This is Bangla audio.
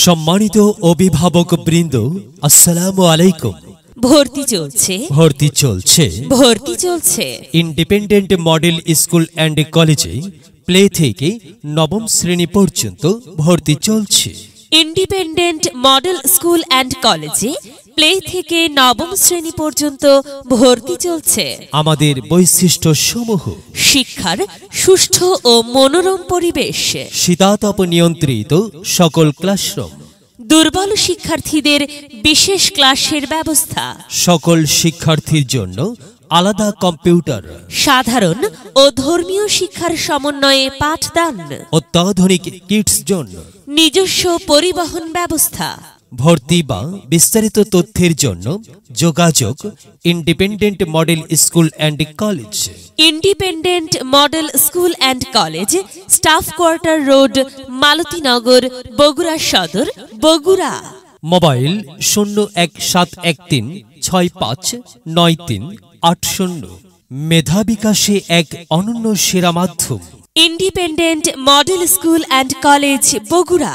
সম্মানিত অভিভাবক বৃন্দ, আসসালামু আলাইকুম। ভর্তি চলছে ইন্ডিপেন্ডেন্ট মডেল স্কুল অ্যান্ড কলেজে প্লে থেকে নবম শ্রেণী পর্যন্ত ভর্তি চলছে। ইন্ডিপেন্ডেন্ট মডেল স্কুল অ্যান্ড কলেজে প্লে থেকে নবম শ্রেণী পর্যন্ত ভর্তি চলছে। আমাদের বৈশিষ্ট্য সমূহ: শিক্ষার সুষ্ঠু ও মনোরম পরিবেশ, শীতাতপ নিয়ন্ত্রিত সকল ক্লাসরুম, দুর্বল শিক্ষার্থীদের বিশেষ ক্লাসের ব্যবস্থা, সকল শিক্ষার্থীর জন্য আলাদা কম্পিউটার, সাধারণ ও ধর্মীয় শিক্ষার সমন্বয়ে পাঠদান, অত্যাধুনিক কিডস জোন, নিজস্ব পরিবহন ব্যবস্থা। ভর্তি বা বিস্তারিত তথ্যের জন্য যোগাযোগ independent model school and college. Independent model school and college, staff quarter road, Maltinagar, Bogura Sadar, Bogura. Mobile 01773659380। মেধা বিকাশে এক অনন্য সেরা মাধ্যম। Independent model school and college, Bogura.